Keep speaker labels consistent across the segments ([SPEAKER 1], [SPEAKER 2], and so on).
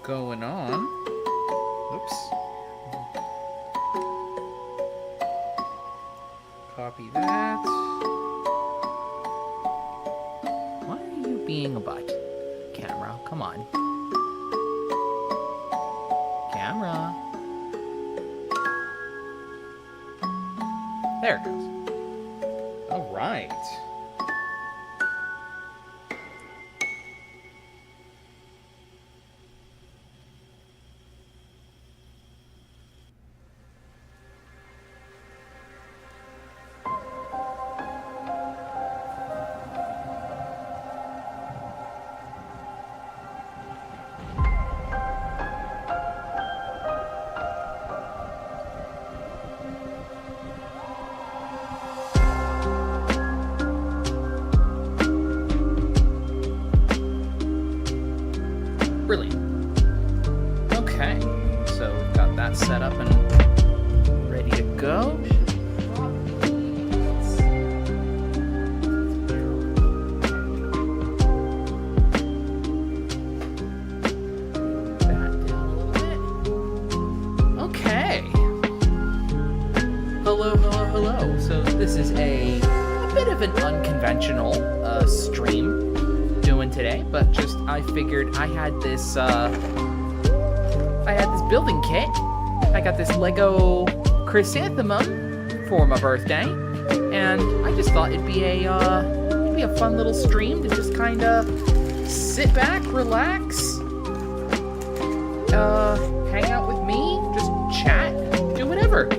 [SPEAKER 1] going on. Oops. Copy that. Why are you being a butt? Camera, come on. Camera. There it goes. All right. Brilliant. Okay, so we've got that set up and ready to go. That down a little bit. Okay. Hello, hello, hello. So this is a bit of an unconventional stream doing today, but just I figured I had this building kit. I got this Lego chrysanthemum for my birthday, and I just thought it'd be a fun little stream to just kind of sit back, relax, hang out with me, just chat, do whatever.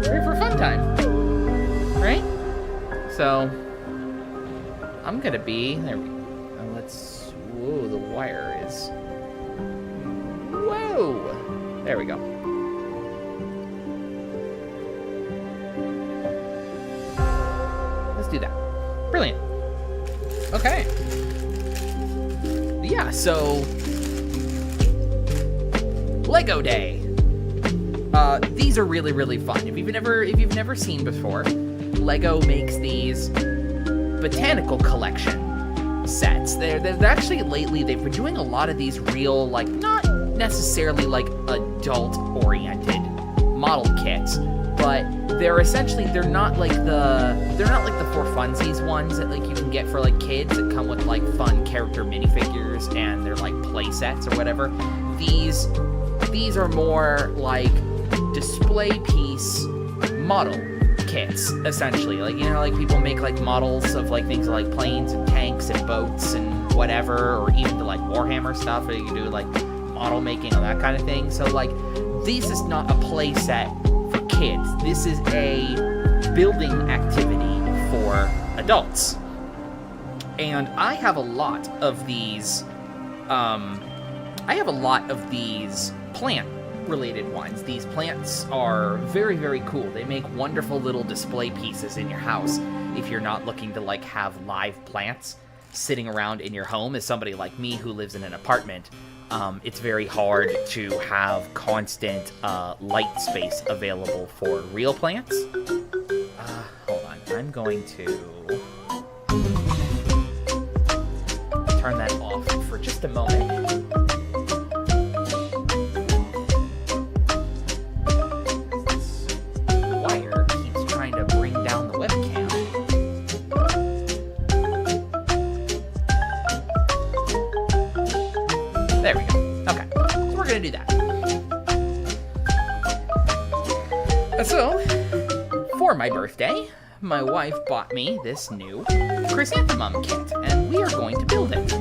[SPEAKER 1] Here for a fun time, right? So I'm gonna be there. Let's. Whoa, the wire is. Whoa! There we go. Let's do that. Brilliant. Okay. Yeah. So, Lego Day. These are really, really fun. If you've never seen before, Lego makes these botanical collection sets. They're actually lately they've been doing a lot of these real, like, not necessarily like adult oriented model kits, but they're not like the for funsies ones that like you can get for like kids that come with like fun character minifigures and they're like play sets or whatever. These are more like display piece model kits, essentially. Like, you know, like people make like models of like things like planes and tanks and boats and whatever, or even the like Warhammer stuff, or you can do like model making and that kind of thing. So like, this is not a play set for kids. This is a building activity for adults. And I have a lot of these plant related ones. These plants are very, very cool. They make wonderful little display pieces in your house if you're not looking to like have live plants sitting around in your home. As somebody like me who lives in an apartment, it's very hard to have constant light space available for real plants. Hold on, I'm going to turn that off for just a moment. There we go. Okay, so we're gonna do that. So, for my birthday, my wife bought me this new chrysanthemum kit, and we are going to build it.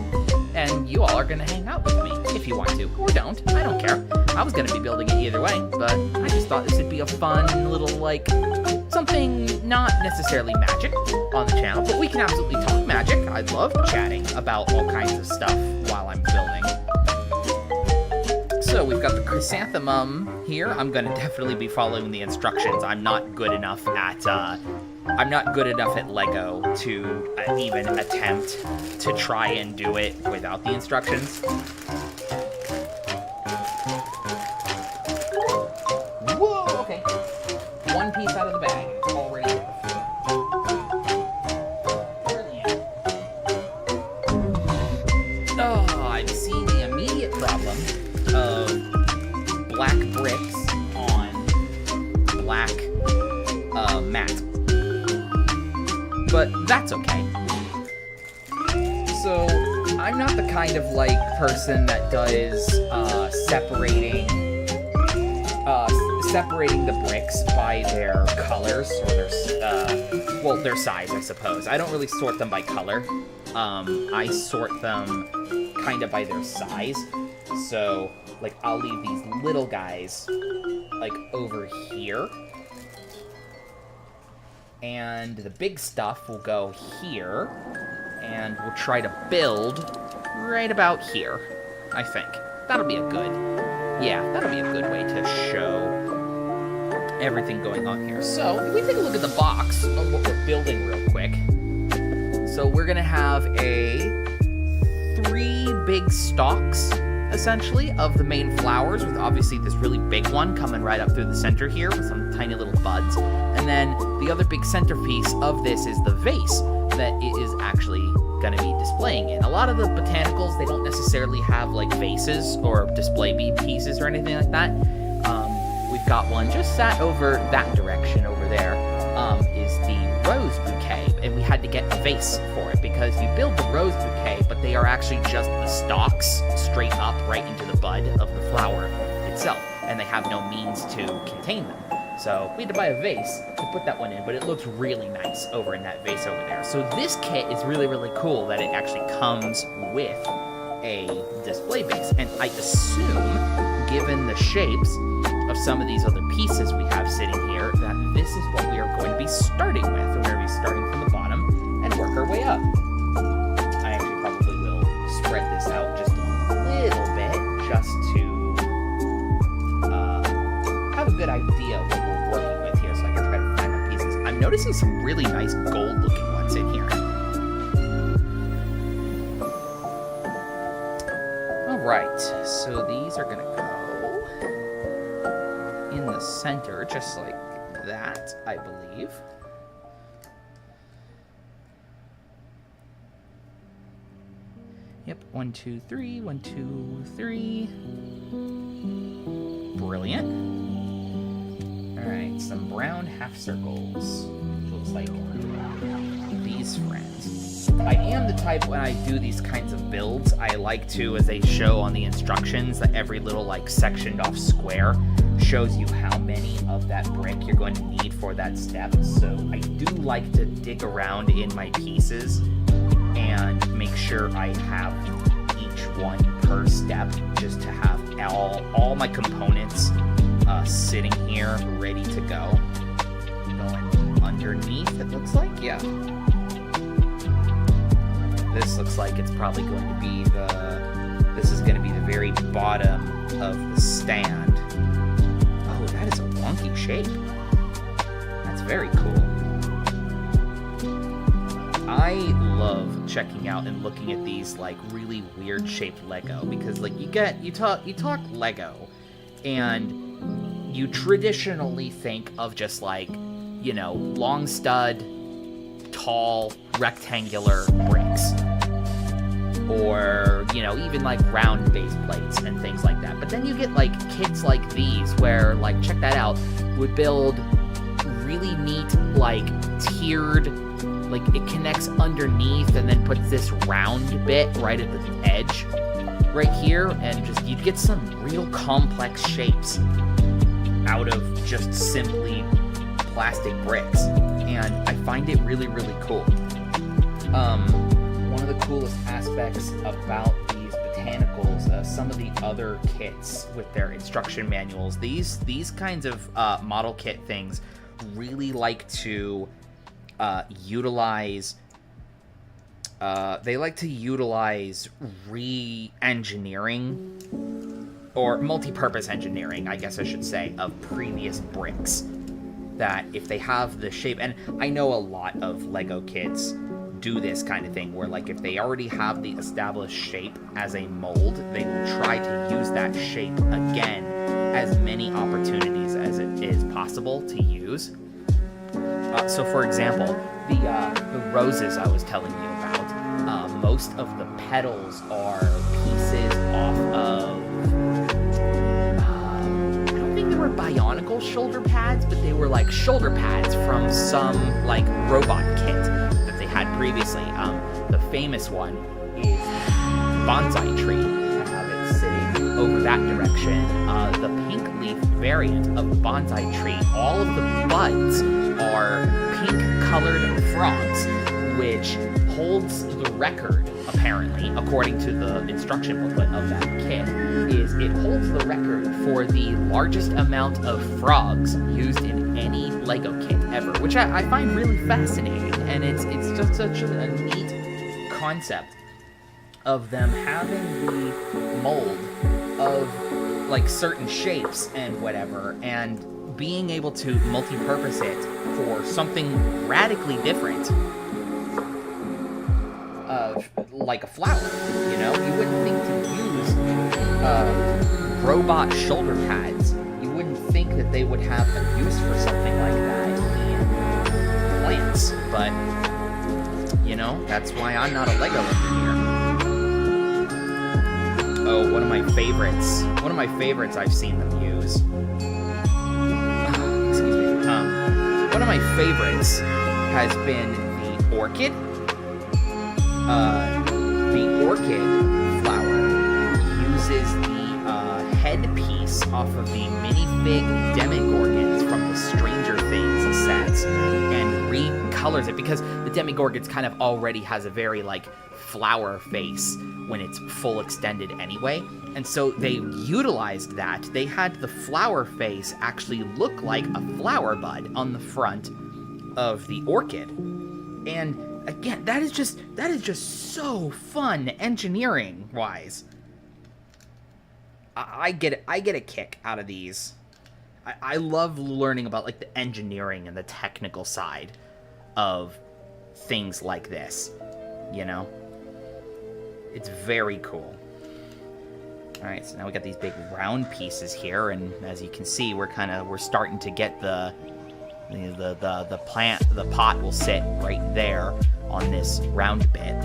[SPEAKER 1] And you all are gonna hang out with me if you want to, or don't. I don't care. I was gonna be building it either way, but I just thought this would be a fun little, like, something not necessarily magic on the channel, but we can absolutely talk magic. I love chatting about all kinds of stuff while I'm building. So we've got the chrysanthemum here. I'm gonna definitely be following the instructions. I'm not good enough at Lego to even attempt to try and do it without the instructions. Whoa, okay. One piece out of the bag. It's already brilliant. Oh, I'm seeing the but that's okay. So, I'm not the kind of, like, person that does, separating the bricks by their colors, or their size, I suppose. I don't really sort them by color. I sort them kind of by their size. So, like, I'll leave these little guys, like, over here. And the big stuff will go here. And we'll try to build right about here, I think. That'll be a good way to show everything going on here. So, if we take a look at the box of what we're building real quick. So, we're going to have 3 big stalks, essentially, of the main flowers, with obviously this really big one coming right up through the center here with some tiny little buds. And then the other big centerpiece of this is the vase that it is actually going to be displaying in. A lot of the botanicals, they don't necessarily have like vases or display pieces or anything like that. We've got one just sat over that direction over there, is the rose bouquet, and we had to get a vase for it because you build the rose bouquet, but they are actually just the stalks straight up right into the bud of the flower itself, and they have no means to contain them. So we had to buy a vase to put that one in, but it looks really nice over in that vase over there. So this kit is really, really cool that it actually comes with a display base. And I assume, given the shapes of some of these other pieces we have sitting here, that this is what we are going to be starting with. We're going to be starting from the bottom and work our way up. I actually probably will spread this out just a little bit, just to have a good idea of what we're working with here, so I can try to find my pieces. I'm noticing some really nice gold-looking ones in here. Alright, so these are going to go in the center, just like that, I believe. Yep, 1, 2, 3, 1, 2, 3. Brilliant. Alright, some brown half circles. Looks like these friends. I am the type, when I do these kinds of builds, I like to, as they show on the instructions, that every little like sectioned off square shows you how many of that brick you're going to need for that step. So I do like to dig around in my pieces and make sure I have each one per step, just to have all my components sitting here ready to go. Going underneath, it looks like, yeah. This looks like it's probably going to be this is going to be the very bottom of the stand. Oh, that is a wonky shape. That's very cool. I love checking out and looking at these like really weird shaped Lego, because like you talk Lego and you traditionally think of just like, you know, long stud, tall, rectangular bricks. Or, you know, even like round base plates and things like that. But then you get like kits like these where, like, check that out, would build really neat, like, tiered, like it connects underneath and then puts this round bit right at the edge right here, and just you'd get some real complex shapes out of just simply plastic bricks, and I find it really, really cool. One of the coolest aspects about these botanicals, some of the other kits with their instruction manuals, these kinds of model kit things really like to utilize re-engineering or multi-purpose engineering, I guess I should say, of previous bricks. That if they have the shape, and I know a lot of Lego kits do this kind of thing, where like if they already have the established shape as a mold, they will try to use that shape again as many opportunities as it is possible to use. So for example, the roses I was telling you about, most of the petals are pieces off of, I don't think they were Bionicle shoulder pads, but they were like shoulder pads from some like robot kit previously. The famous one is bonsai tree. I have it sitting over that direction. The pink leaf variant of bonsai tree, all of the buds are pink-colored frogs, which holds the record, apparently, according to the instruction booklet of that kit, is it holds the record for the largest amount of frogs used in any LEGO kit ever, which I find really fascinating, and it's just such a neat concept of them having the mold of like certain shapes and whatever, and being able to multi-purpose it for something radically different. Like a flower, you know? You wouldn't think to use robot shoulder pads. You wouldn't think that they would have a use for something like that in plants, but, you know, that's why I'm not a LEGO engineer. Oh, one of my favorites I've seen them use. Excuse me. One of my favorites has been the orchid. The orchid flower uses the headpiece off of the minifig Demigorgons from the Stranger Things sets and recolors it, because the Demigorgons kind of already has a very, like, flower face when it's full extended anyway, and so they utilized that. They had the flower face actually look like a flower bud on the front of the orchid, and again, that is just so fun engineering wise. I get a kick out of these. I love learning about like the engineering and the technical side of things like this, you know? It's very cool. All right, so now we got these big round pieces here, and as you can see, we're starting to get the pot will sit right there on this round bit,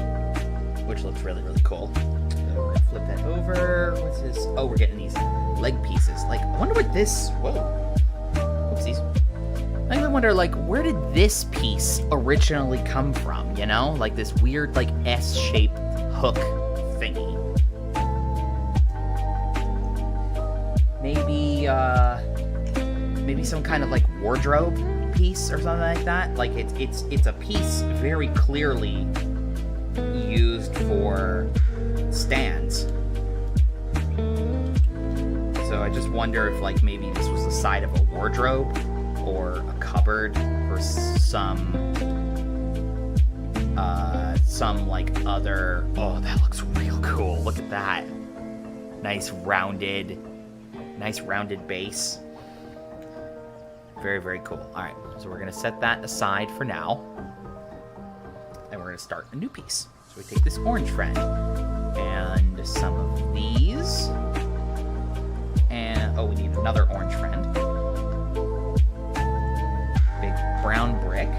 [SPEAKER 1] which looks really, really cool. So we're gonna flip that over. What's this? Oh, we're getting these leg pieces. Like, I wonder what this, whoa, oopsies. I wonder, like, where did this piece originally come from, you know? Like this weird, like, S-shaped hook thingy. Maybe some kind of, like, wardrobe piece or something like that. Like, it's a piece very clearly used for stands. So I just wonder if, like, maybe this was the side of a wardrobe or a cupboard or some like other. Oh, that looks real cool. Look at that. Nice rounded base. Very, very cool. All right, so we're gonna set that aside for now, and we're gonna start a new piece. So we take this orange friend and some of these, and oh, we need another orange friend. Big brown brick,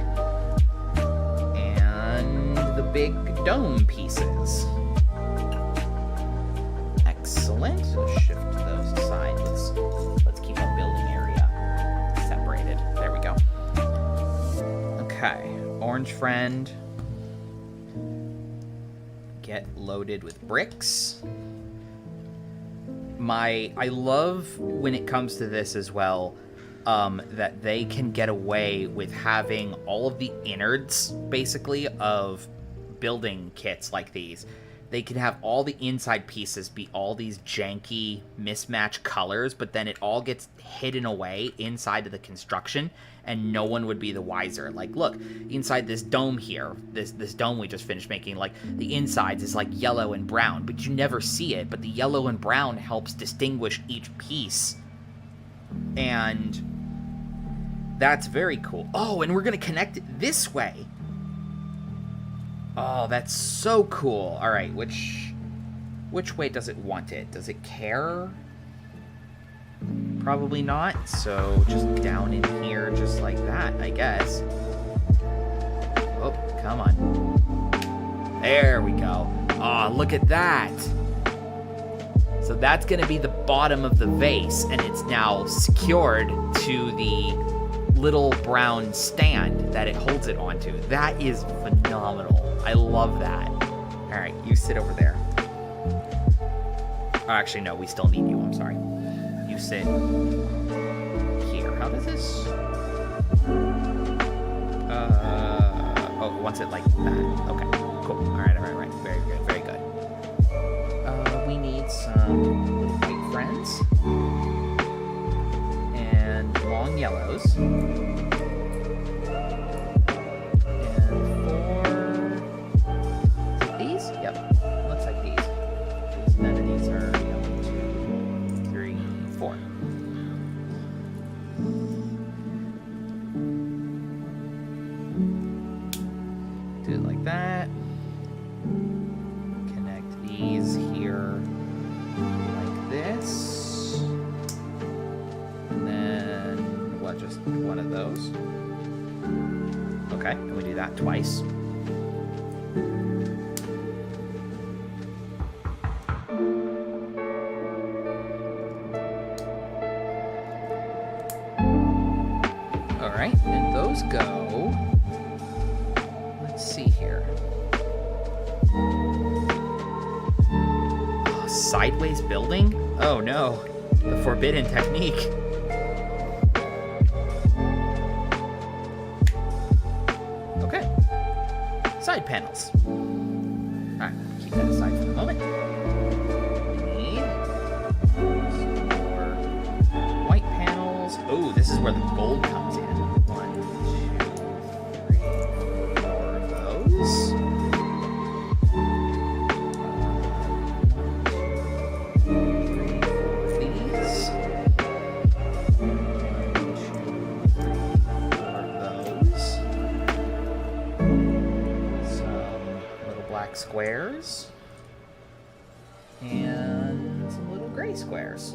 [SPEAKER 1] and the big dome pieces. Excellent. So shift those aside. Let's keep our building area separated. There we go. Okay, orange friend. Get loaded with bricks. I love when it comes to this as well, that they can get away with having all of the innards, basically, of building kits like these. They can have all the inside pieces be all these janky mismatched colors, but then it all gets hidden away inside of the construction, and no one would be the wiser. Like, look, inside this dome here, this dome we just finished making, like, the insides is like yellow and brown, but you never see it, but the yellow and brown helps distinguish each piece. And that's very cool. Oh, and we're gonna connect it this way. Oh, that's so cool. All right, which way does it want it? Does it care? Probably not. So just down in here, just like that, I guess. Oh, come on. There we go. Oh, look at that. So that's going to be the bottom of the vase, and it's now secured to the little brown stand that it holds it onto. That is phenomenal. I love that. All right, you sit over there. Oh, actually, no, we still need you. I'm sorry. You sit here. How does this... oh, it wants it like that. Okay, cool. All right. Very good, very good. We need some little white friends. And long yellows. And 4... These? Yep. Looks like these. None of these are 1, 2, 3, 4. Do it like that. Connect these here like this. And then, what, just one of those? Okay, and we do that twice. Alright, and those go... Let's see here. Oh, sideways building? Oh no, the forbidden technique. Okay, side panels. Alright, keep that aside for the moment. We need some more white panels. Oh, this is where the gold comes in. 1, 2, 3, 4 of those. 1, 2, 3, 4 of these. 1, 2, 3, 4 of those. Some little black squares. And some little gray squares.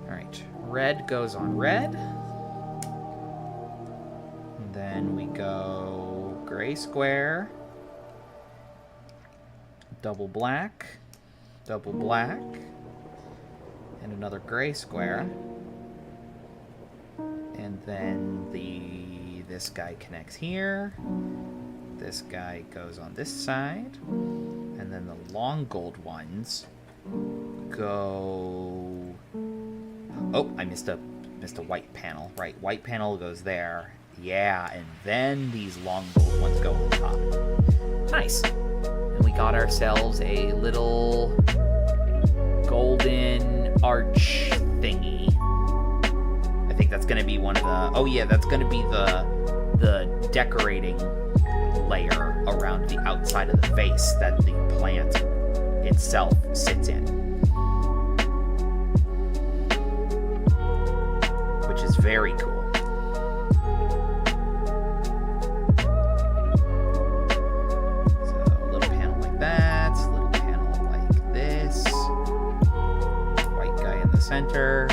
[SPEAKER 1] Alright, red goes on red. And then we go gray square, double black, and another gray square. And then this guy connects here. This guy goes on this side. And then the long gold ones go... Oh, I missed a white panel. Right, white panel goes there. Yeah, and then these long gold ones go on top. Nice. And we got ourselves a little golden arch thingy. I think that's going to be one of the... Oh yeah, that's going to be the decorating layer around the outside of the vase that the plant itself sits in. Which is very cool. So a little panel like that, a little panel like this. White guy in the center.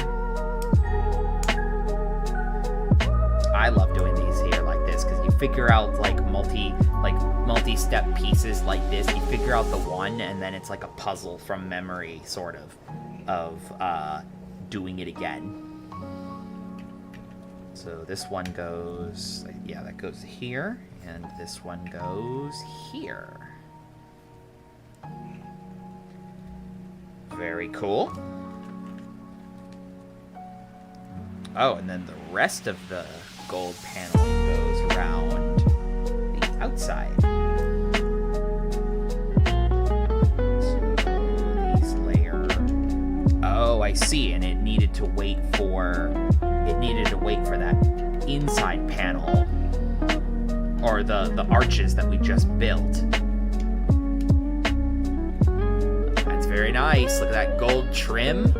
[SPEAKER 1] I love doing these here like this because you figure out like multi-step pieces like this. You figure out the one, and then it's like a puzzle from memory, sort of doing it again. So this one goes, yeah, that goes here, and this one goes here. Very cool. Oh, and then the rest of the gold paneling goes around the outside. So these layer... Oh, I see, and it needed to wait for that inside panel, or the arches that we just built. That's very nice. Look at that gold trim.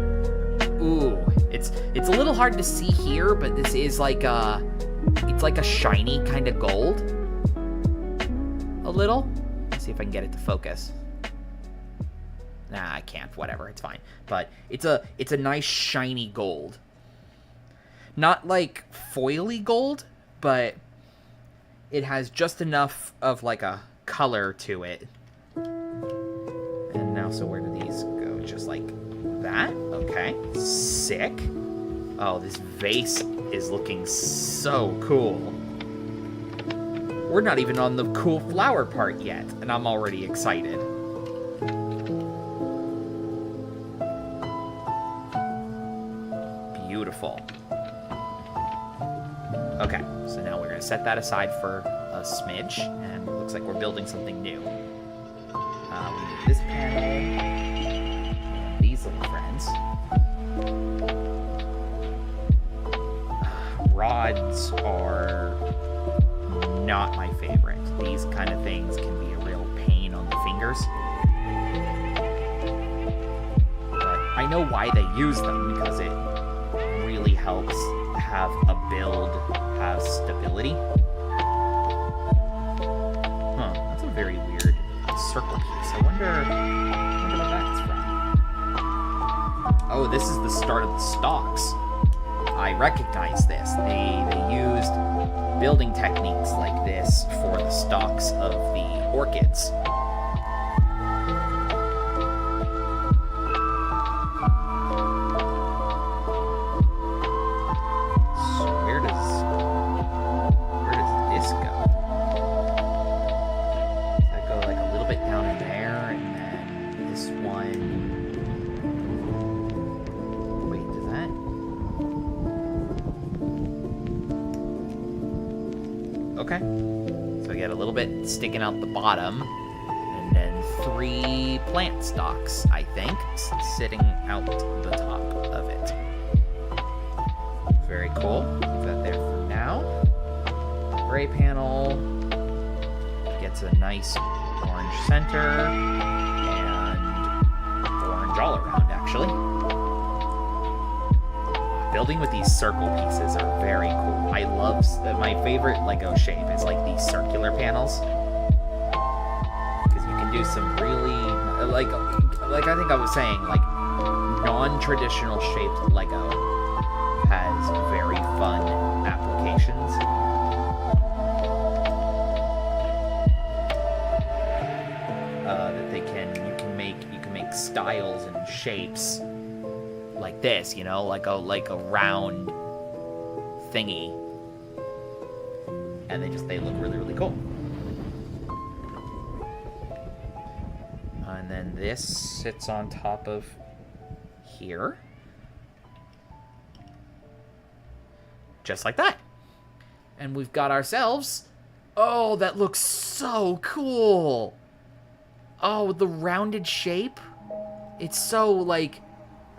[SPEAKER 1] Ooh, it's a little hard to see here, but this is like it's like a shiny kind of gold. A little. Let's see if I can get it to focus. Nah, I can't. Whatever, it's fine. But it's a nice shiny gold. Not like foily gold, but it has just enough of like a color to it. And now, so where do these go? Just like that? Okay. Sick. Oh, this vase is looking so cool. We're not even on the cool flower part yet, and I'm already excited. Beautiful. Okay, so now we're going to set that aside for a smidge, and it looks like we're building something new. We need this panel, and these little friends. Rods are not my favorite. These kind of things can be a real pain on the fingers. But I know why they use them, because it really helps have a build have stability. Huh, that's a very weird circle piece. I wonder what that's from. Oh, this is the start of the stalks. I recognize this. They used building techniques like this for the stalks of the orchids. So where does this go? Does that go like a little bit down in there, and then this one? Wait, does that? Okay, so we get a little bit sticking out the bottom, and then 3 plant stalks, I think, sitting out the top of it. Very cool. Leave that there for now. Gray panel gets a nice orange center and orange all around, actually. Building with these circle pieces are very cool. I love, my favorite LEGO shape is like these circular panels. Because you can do some really, like I think I was saying, like non-traditional shaped LEGO has very fun applications. That you can make styles and shapes like this, you know, like a round thingy, and they look really, really cool. And then this sits on top of here, just like that, and we've got ourselves. Oh, that looks so cool. Oh, the rounded shape. It's so like,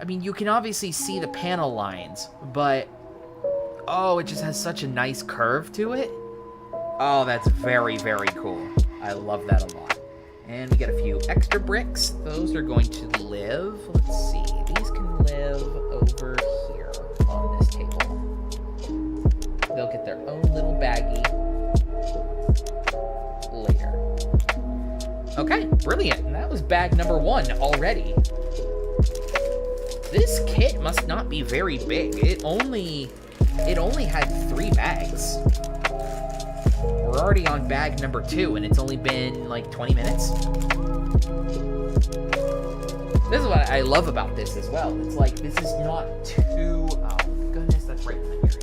[SPEAKER 1] I mean, you can obviously see the panel lines, but oh, it just has such a nice curve to it. Oh, that's very, very cool. I love that a lot. And we get a few extra bricks. Those are going to live, let's see, these can live over here on this table. They'll get their own little baggie later. Okay, brilliant. And that was bag number 1 already. This kit must not be very big. It only had 3 bags. We're already on bag number 2, and it's only been like 20 minutes. This is what I love about this as well. It's like, this is not too... Oh, goodness, that's right in the area.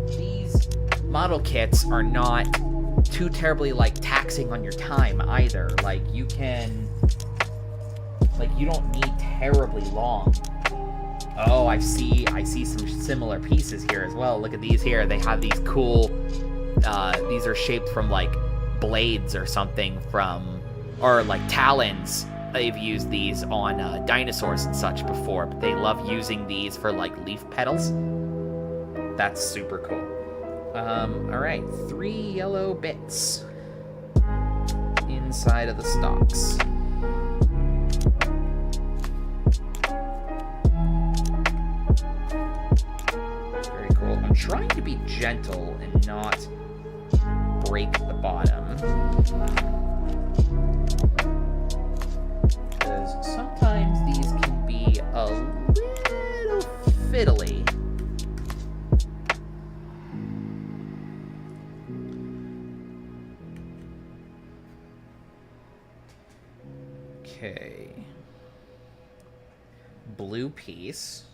[SPEAKER 1] These model kits are not too terribly, like, taxing on your time either. Like, you can... Like, you don't need terribly long. Oh, I see some similar pieces here as well. Look at these here. They have these cool, these are shaped from, like, blades or something from, or, like, talons. They've used these on dinosaurs and such before, but they love using these for, like, leaf petals. That's super cool. Alright, 3 yellow bits inside of the stalks. Very cool. I'm trying to be gentle and not break the bottom, because sometimes these can be a little fiddly. Okay. Blue piece.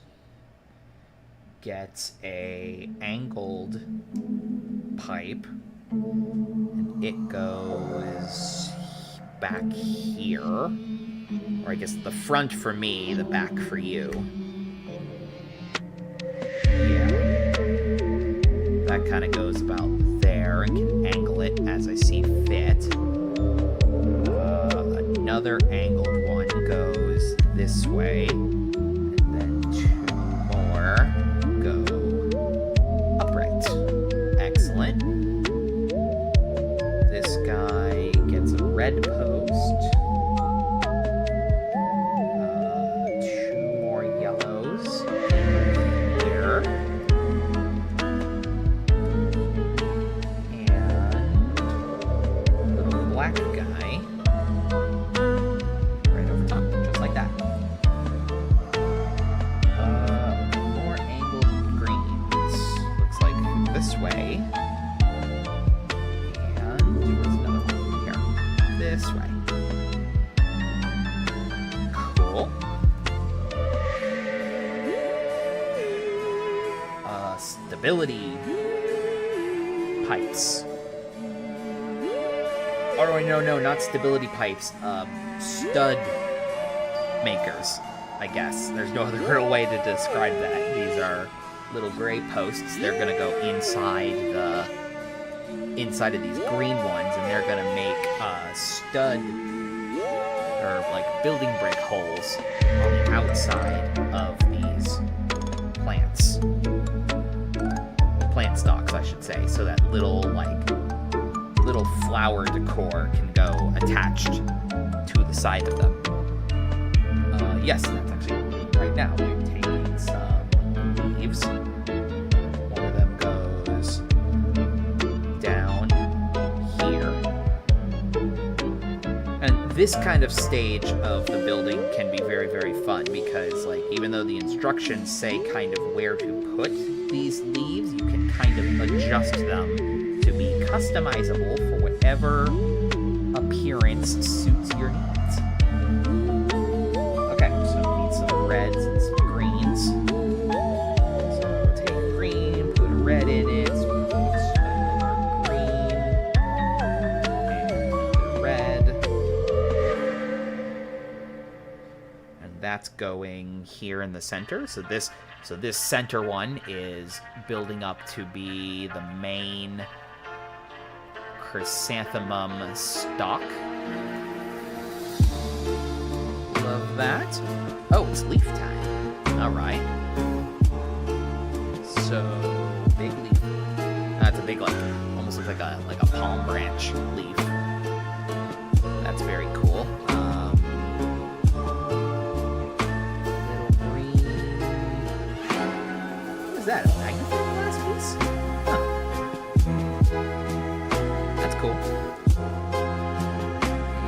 [SPEAKER 1] get a angled pipe, and it goes back here. Or I guess the front for me, the back for you. Yeah. That kind of goes about there, and can angle it as I see fit. Another angled one goes this way, and then two more go upright. Excellent. This guy gets a red post. Two more yellows here. And the black guy right over top, just like that. More angled greens. Looks like this way. And there's another one here. This way. Cool. Stability pipes. Oh, no, not stability pipes. Stud makers, I guess. There's no other real way to describe that. These are little gray posts. They're gonna go inside of these green ones, and they're gonna make stud or like building brick holes on the outside of these plants. Plant stalks, I should say, so that little flower decor can go attached to the side of them. Yes, that's actually what we're doing right now. We're taking some leaves. One of them goes down here. And this kind of stage of the building can be very, very fun because, like, even though the instructions say kind of where to put these leaves, you can kind of adjust them to be customizable for whatever appearance suits your needs. Okay, so we need some reds and some greens. So we'll take a green, put a red in it, put another green, and another red. And that's going here in the center. So this center one is building up to be the main chrysanthemum stalk. Love that. Oh, it's leaf time. All right. So big leaf. That's a big, like, almost looks like a palm branch leaf. That's very cool. Little green. What is that? A magnifying glass piece? Huh. That's cool.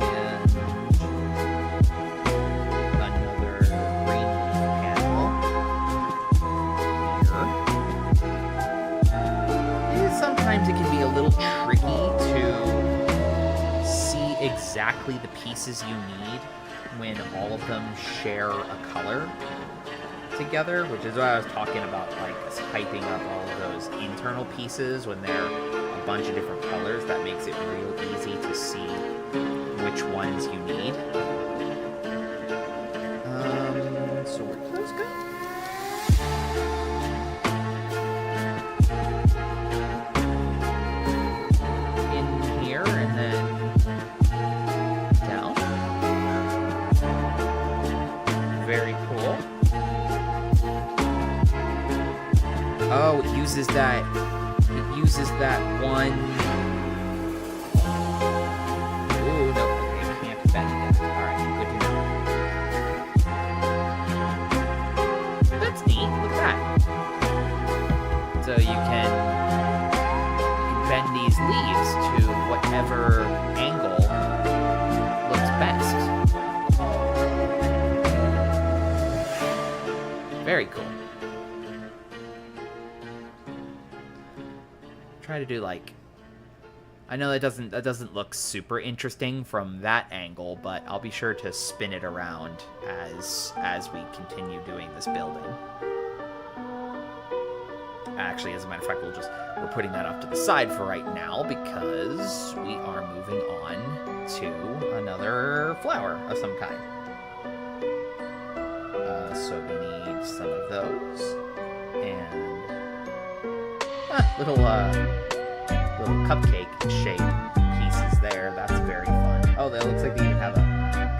[SPEAKER 1] And another green panel here. Sometimes it can be a little tricky to see exactly the pieces you need when all of them share a color together, which is what I was talking about, like hyping up all of those internal pieces when they're a bunch of different colors. That makes it real easy to see which ones you need. So where do those go? In here and then down. Very cool. Oh, it uses that one. Ooh, no, okay, I can't bend that. Alright, good to know. That's neat, look at that. So you can bend these leaves to whatever angle looks best. Very cool. Try to do, like, I know that doesn't look super interesting from that angle, but I'll be sure to spin it around as we continue doing this building. actually, as a matter of fact, we're putting that off to the side for right now because we are moving on to another flower of some kind. So we need some of those and little cupcake shape pieces there. That's very fun. Oh, that looks like they even have a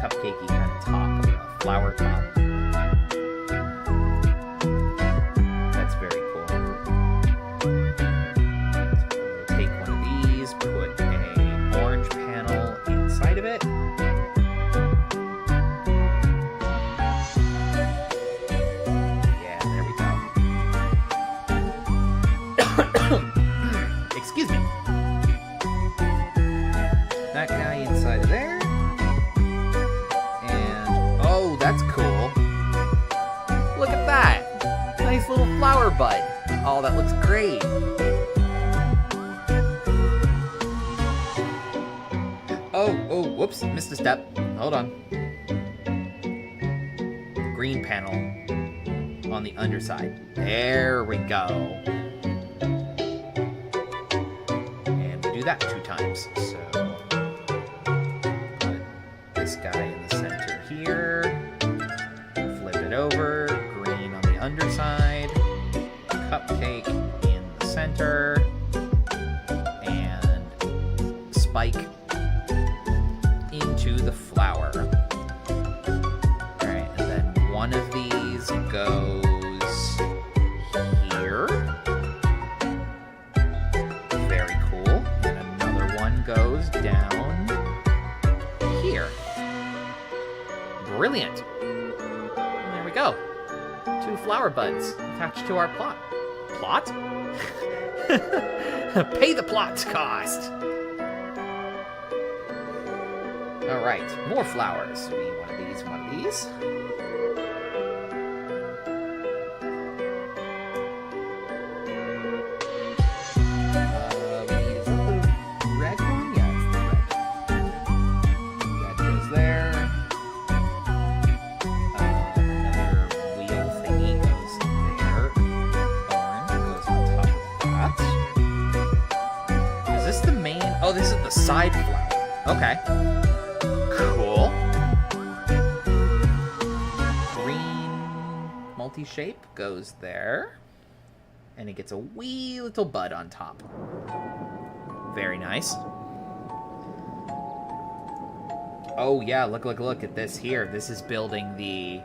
[SPEAKER 1] cupcakey kind of top, a flower top. That's very cool. So take one of these, put an orange panel inside of it. Yeah, there we go. Excuse me. That guy inside of there. And, oh, that's cool. Look at that. Nice little flower bud. Oh, that looks great. Oh, whoops, missed a step. Hold on. Green panel on the underside. There we go. And we do that 2 times. So put this guy in the center here. Flip it over. Green on the underside. Cupcake in the center. And spike into the flower. Alright, and then one of these goes here. Very cool. And another one goes down here. Brilliant. And there we go. 2 flower buds attached to our plot. Plot? Pay the plot's cost. All right, more flowers. We need one of these, one of these. Is that the red one? Yeah, it's the red. That goes there. Another wheel thingy goes there. Orange goes on top of that. Is this the main? Oh, this is the side flower. Okay. Cool. Green multi-shape goes there. And it gets a wee little bud on top. Very nice. Oh yeah, look at this here. This is building the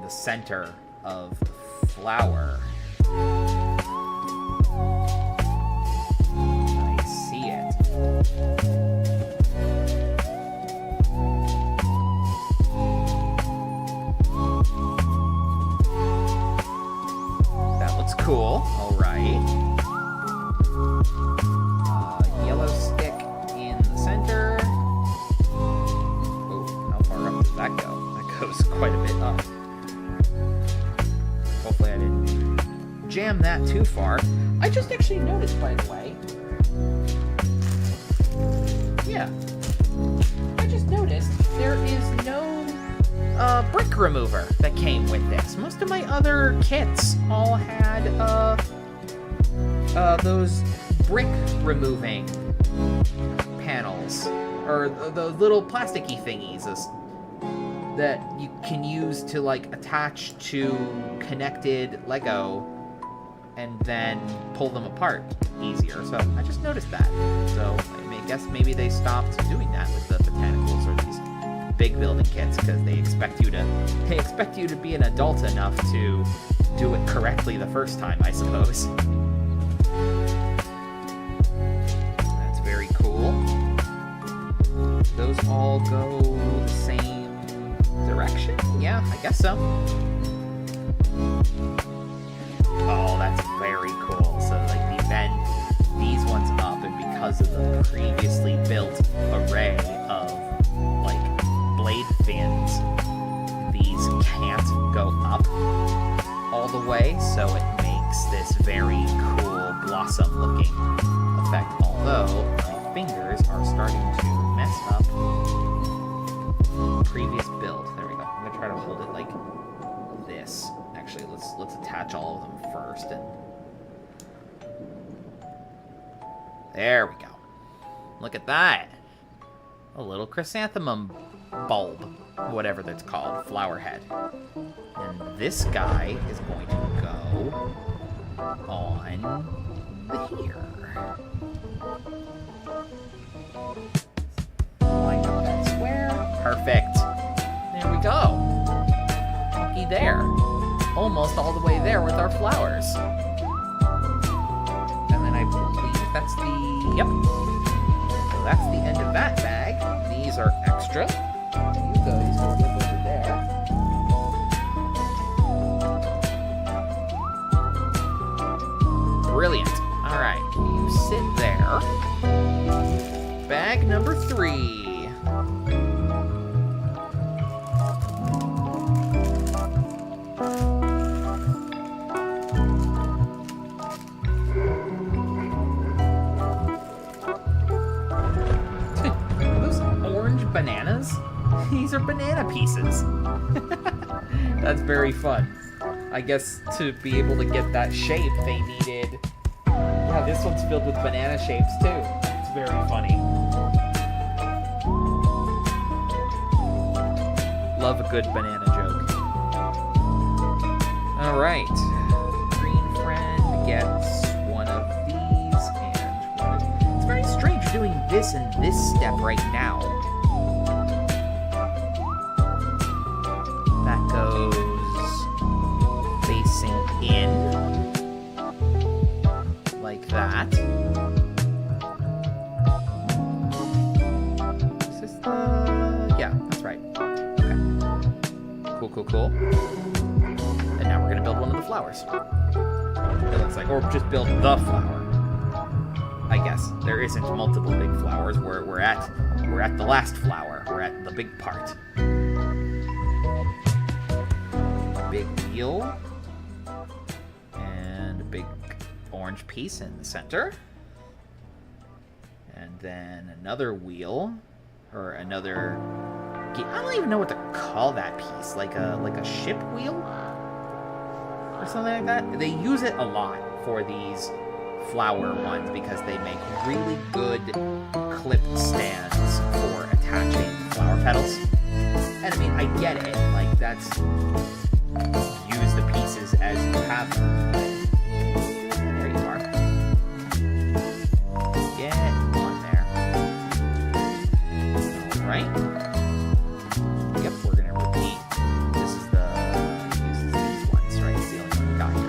[SPEAKER 1] center of the flower. I see it. Cool. All right. Yellow stick in the center. Oh, how far up does that go? That goes quite a bit up. Hopefully I didn't jam that too far. I just actually noticed, by the way. Yeah. I just noticed there is no brick remover that came with this. Most of my other kits all had those brick removing panels, or those little plasticky thingies that you can use to like attach to connected Lego and then pull them apart easier. So I just noticed that. So I guess maybe they stopped doing that with the botanicals or these big building kits because they expect you to be an adult enough to do it correctly the first time, I suppose. That's very cool. Those all go the same direction? Yeah, I guess so. Oh, that's very cool. So like we bend these ones up, and because of the previously built array of like blade fins, these can't go up all the way, so it makes this very cool blossom looking effect, although my fingers are starting to mess up previous build. There we go. I'm gonna try to hold it like this. Actually, let's attach all of them first. And there we go. Look at that. A little chrysanthemum bulb, whatever that's called, flower head. And this guy is going to go on here. Line up that square. Perfect. There we go. Looky there. Almost all the way there with our flowers. And then I believe that's the... Yep. So that's the end of that bag. These are extra. You guys go live over there. Brilliant. All right, you sit there. Bag number 3. Bananas? These are banana pieces. That's very fun. I guess to be able to get that shape, they needed... Yeah, this one's filled with banana shapes, too. It's very funny. Love a good banana joke. Alright. Green friend gets one of these and one of... It's very strange doing this and this step right now. Goes facing in like that. Is this the... Yeah, that's right. Okay. Cool. And now we're gonna build one of the flowers. It looks like, or just build the flower. I guess there isn't multiple big flowers. We're at the last flower. We're at the big part. Big wheel and a big orange piece in the center, and then another wheel or another, I don't even know what to call that piece, like a ship wheel or something like that. They use it a lot for these flower ones because they make really good clipped stands for attaching flower petals. And I mean, I get it, like that's... Use the pieces as you have them. There you are. Get on there. Alright. Yep, we're gonna repeat. This is these ones, right? It's the only one we got here.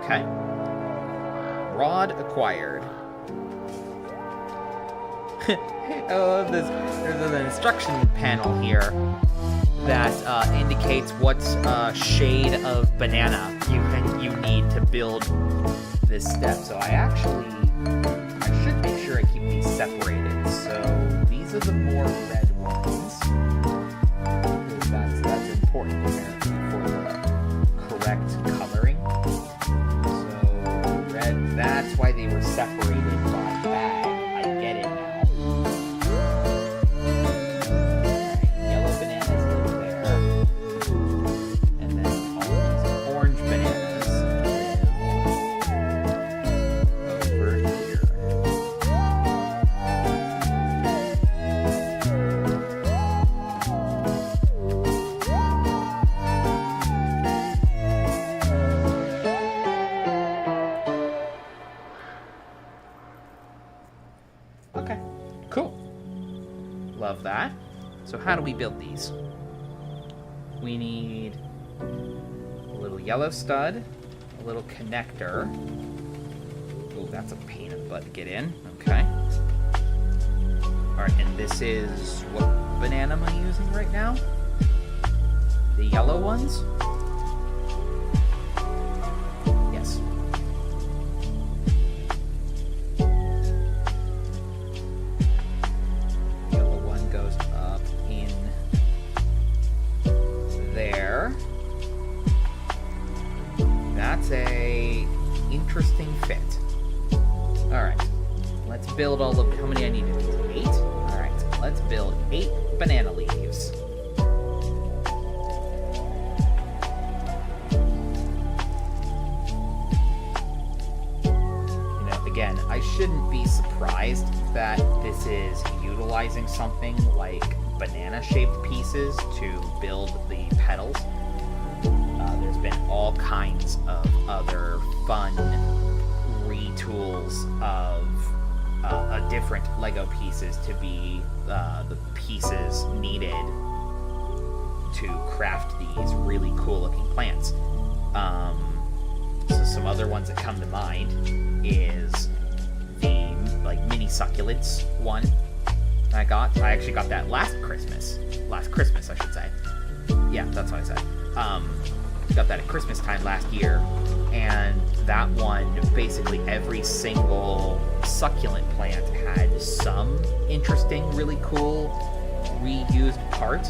[SPEAKER 1] Okay. Rod acquired. I love this. There's an instruction panel here that indicates what shade of banana you need to build this step. So I should make sure I keep these separated. So these are the more red ones. That's important apparently for the correct coloring. So red, that's why they were separated by bag. I get it now. Alright, yellow bananas live there. And then all these orange bananas live over here. Okay, cool. Love that. So how do we build these? We need a little yellow stud, a little connector. Oh, that's a pain in the butt to get in. Okay. Alright, and this is, what banana am I using right now? The yellow ones? Alright. Alright. Let's build all of... How many I needed? 8? Alright. Let's build 8 banana leaves. Again, I shouldn't be surprised that this is utilizing something like banana-shaped pieces to build the petals. There's been all kinds of other fun retools of different LEGO pieces to be the pieces needed to craft these really cool-looking plants. So some other ones that come to mind is the mini succulents one I got. I actually got that last Christmas, I should say. Yeah, that's what I said. Got that at Christmas time last year, and that one, basically every single succulent plant had some interesting, really cool reused part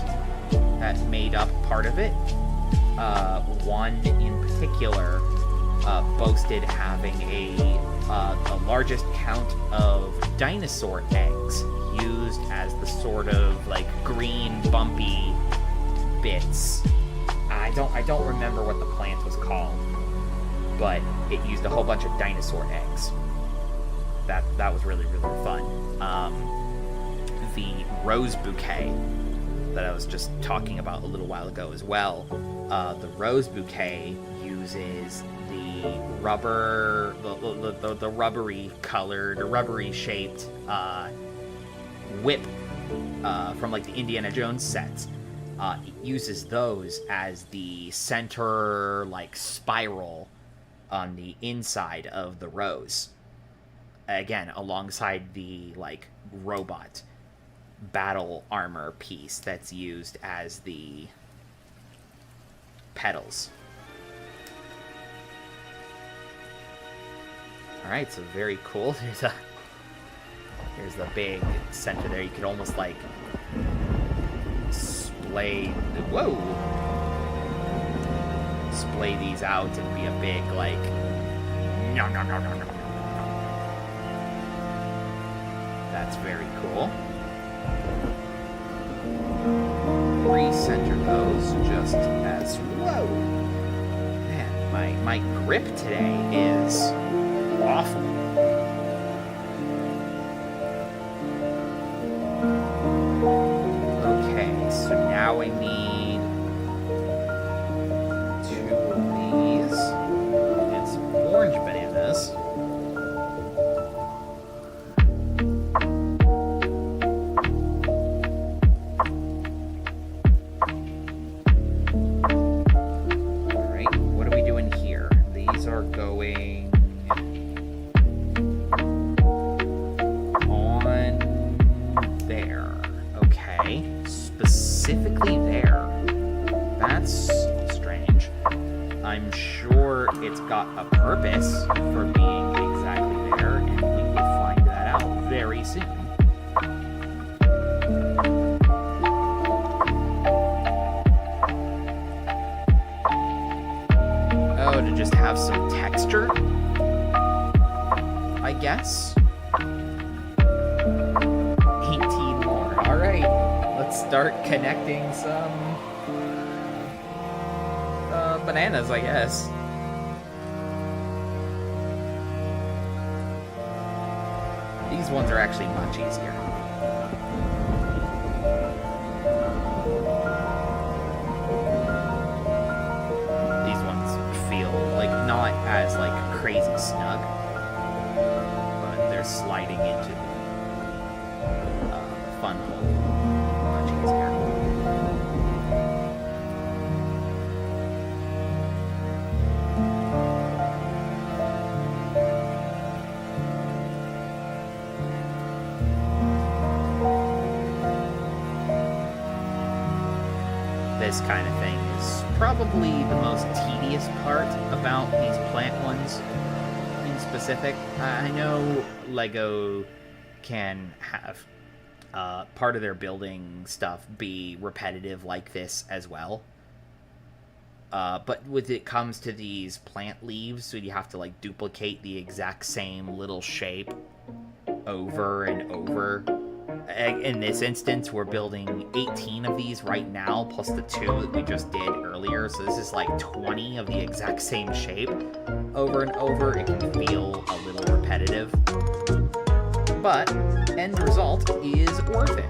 [SPEAKER 1] that made up part of it. One in particular boasted having the largest count of dinosaur eggs used as the sort of green bumpy bits. I don't remember what the plant was called, but it used a whole bunch of dinosaur eggs. That was really, really fun. The rose bouquet that I was just talking about a little while ago as well. The rose bouquet uses the rubbery colored or rubbery shaped whip from the Indiana Jones sets. It uses those as the center spiral on the inside of the rose. Again, alongside the robot battle armor piece that's used as the petals. Alright, so very cool. There's the big center there. You could almost splay these out and be a big nom, nom, nom, nom, nom. That's very cool. Recenter those just as... Whoa! Man, my grip today is awful. Okay, so now I need 2 of these and some orange bananas. Alright, what are we doing here? These are going on there. Okay, specifically there. That's strange. I'm sure it's got a purpose for being exactly there, and we will find that out very soon. Oh, to just have some texture? I guess? 18 more. Alright, let's start connecting some bananas, I guess. These ones are actually much easier. These ones feel not as crazy snug, but they're sliding into the fun hole much easier. This kind of thing is probably the most tedious part about these plant ones in specific. I know LEGO can have part of their building stuff be repetitive like this as well. But when it comes to these plant leaves, so you have to like duplicate the exact same little shape over and over. In this instance, we're building 18 of these right now, plus the 2 that we just did earlier. So this is like 20 of the exact same shape over and over. It can feel a little repetitive, but end result is worth it.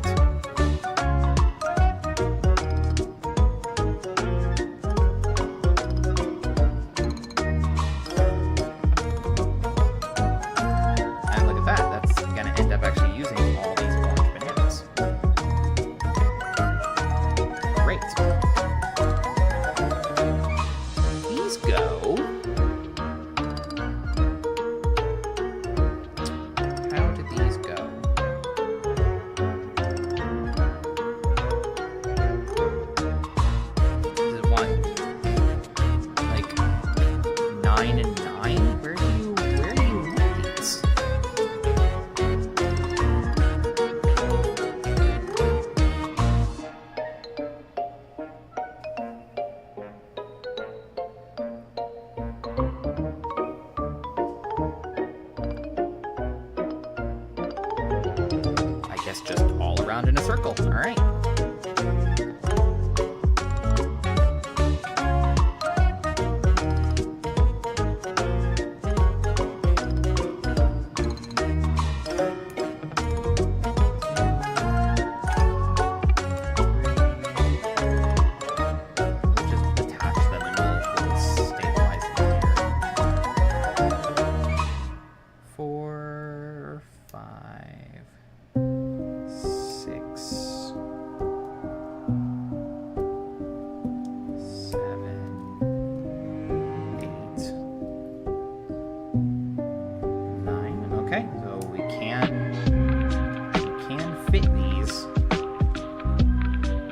[SPEAKER 1] Just all around in a circle. All right. Okay, so we can fit these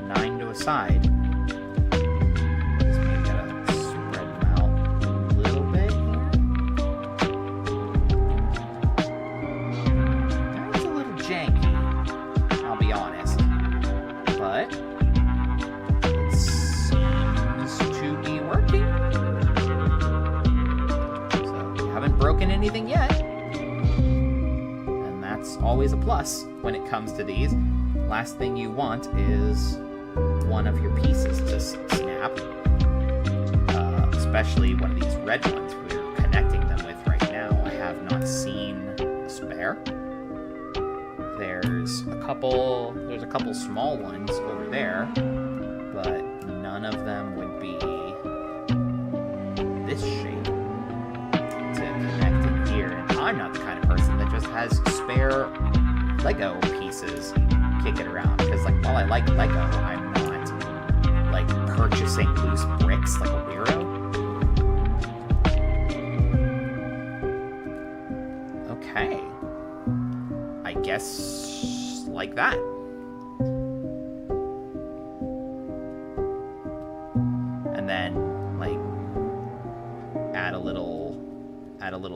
[SPEAKER 1] 9 to a side. Just maybe gotta spread them out a little bit here. That's a little janky, I'll be honest, but it seems to be working. So we haven't broken anything yet. Always a plus when it comes to these. Last thing you want is one of your pieces to snap, especially one of these red ones we're connecting them with right now. I have not seen a spare. There's a couple small ones over there, but none of them would be this shape to connect in here. And I'm not the kind of person that just has spare Lego pieces kicking around, because like while I like Lego, I'm not like purchasing loose bricks like a weirdo. Okay, I guess like that. And then like add a little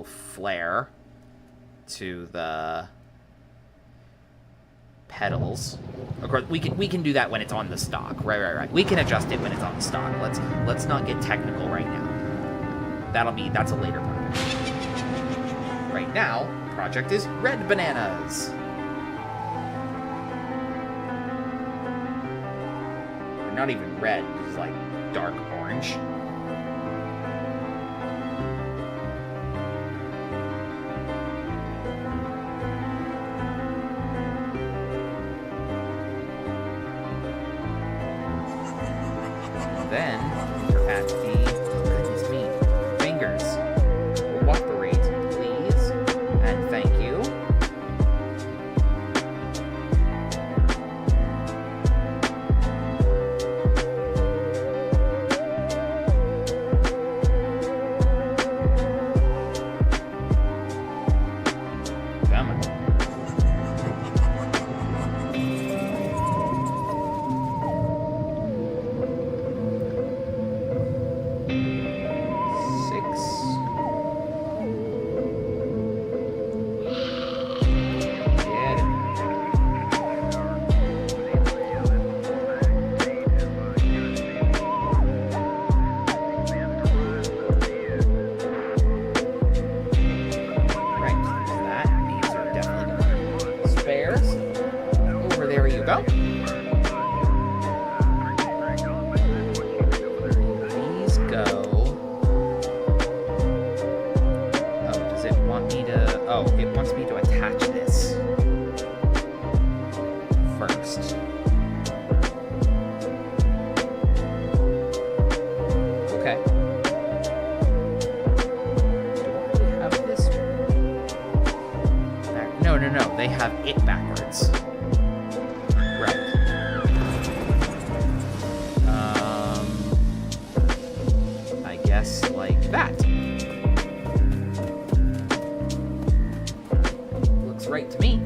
[SPEAKER 1] flair to the pedals. Of course, we can do that when it's on the stock. Right. We can adjust it when it's on the stock. Let's not get technical right now. That's a later part. Right now, the project is red bananas. They're not even red, it's like dark orange. Then, at the, goodness me, fingers. Cooperate, please, and thank you. Come on. no. They have it backwards. Right. I guess like that. Looks right to me.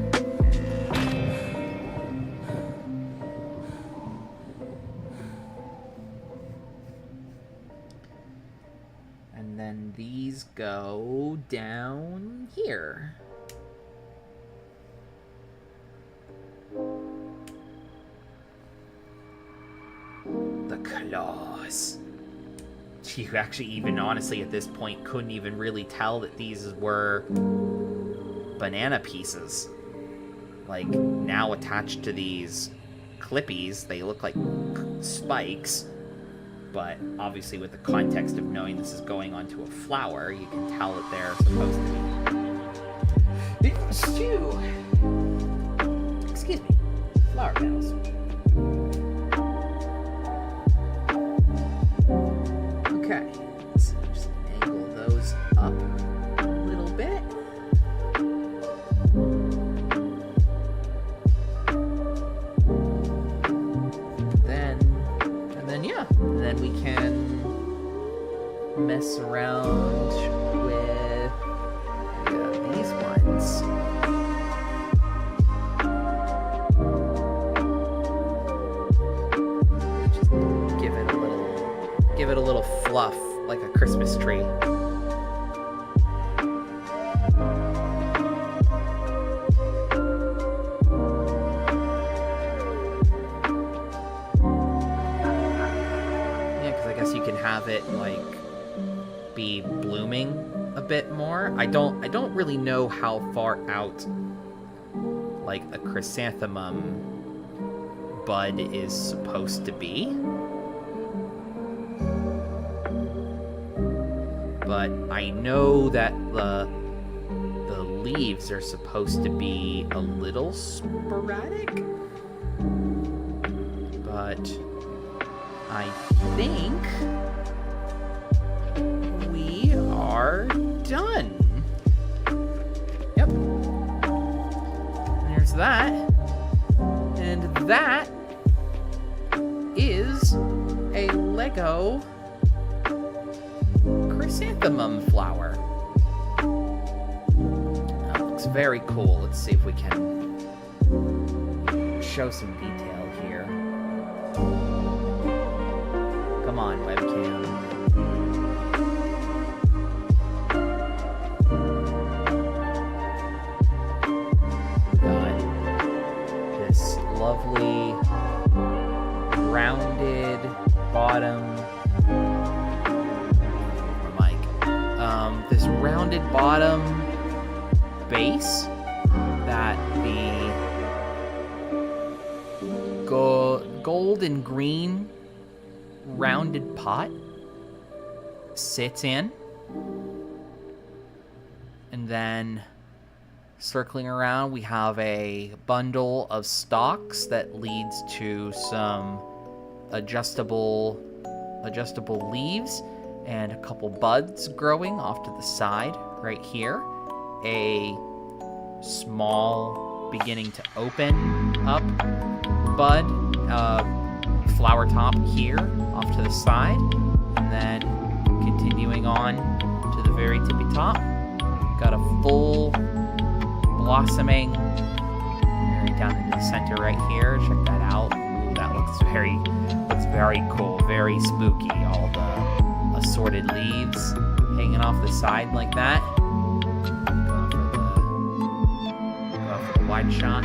[SPEAKER 1] And then these go down here. The claws. You actually even honestly at this point couldn't even really tell that these were banana pieces. Like, now attached to these clippies, they look like spikes. But obviously with the context of knowing this is going onto a flower, you can tell that they're supposed to be stew. Excuse me. Flower petals. Okay. Let's just angle those up a little bit. And then we can mess around with these ones. Just give it a little fluff, like a Christmas tree. Have it like be blooming a bit more. I don't really know how far out like a chrysanthemum bud is supposed to be, but I know that the leaves are supposed to be a little sporadic, but I think we are done. Yep. There's that. And that is a LEGO chrysanthemum flower. That looks very cool. Let's see if we can show some detail here. Come on, webcam. Got this lovely rounded bottom. Mic. This rounded bottom base that the gold and green rounded pot sits in, and then circling around we have a bundle of stalks that leads to some adjustable leaves and a couple buds growing off to the side right here, a small beginning to open up bud flower top here off to the side, and then continuing on to the very tippy top. Got a full blossoming right down into the center right here. Check that out. Ooh, that looks very cool, very spooky. All the assorted leaves hanging off the side like that. Go for the wide shot.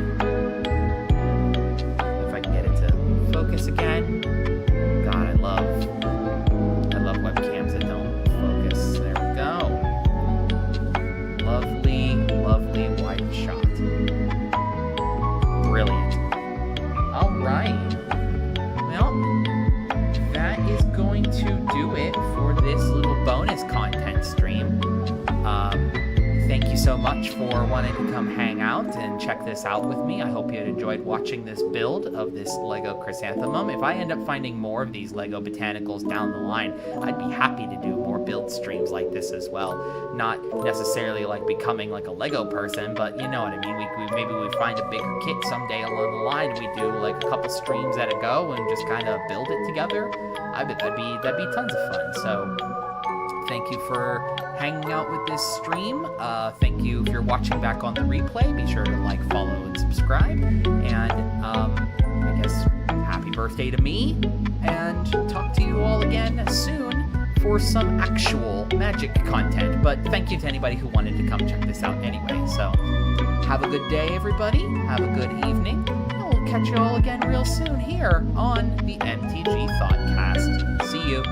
[SPEAKER 1] If I can get it to focus again. God, I love webcams that don't focus. There we go. Lovely wide shot. Brilliant. All right. Well, that is going to do it for this little bonus content stream. Thank you so much for wanted to come hang out and check this out with me. I hope you had enjoyed watching this build of this Lego Chrysanthemum. If I end up finding more of these Lego Botanicals down the line, I'd be happy to do more build streams like this as well. Not necessarily like becoming like a Lego person, but you know what I mean. Maybe we find a bigger kit someday along the line, and we do like a couple streams at a go and just kind of build it together. I bet that'd be tons of fun. So thank you for hanging out with this stream. Thank you if you're watching back on the replay. Be sure to like, follow, and subscribe. And I guess happy birthday to me. And talk to you all again soon for some actual magic content. But thank you to anybody who wanted to come check this out anyway. So have a good day, everybody. Have a good evening. And we'll catch you all again real soon here on the MTG Thoughtcast. See you.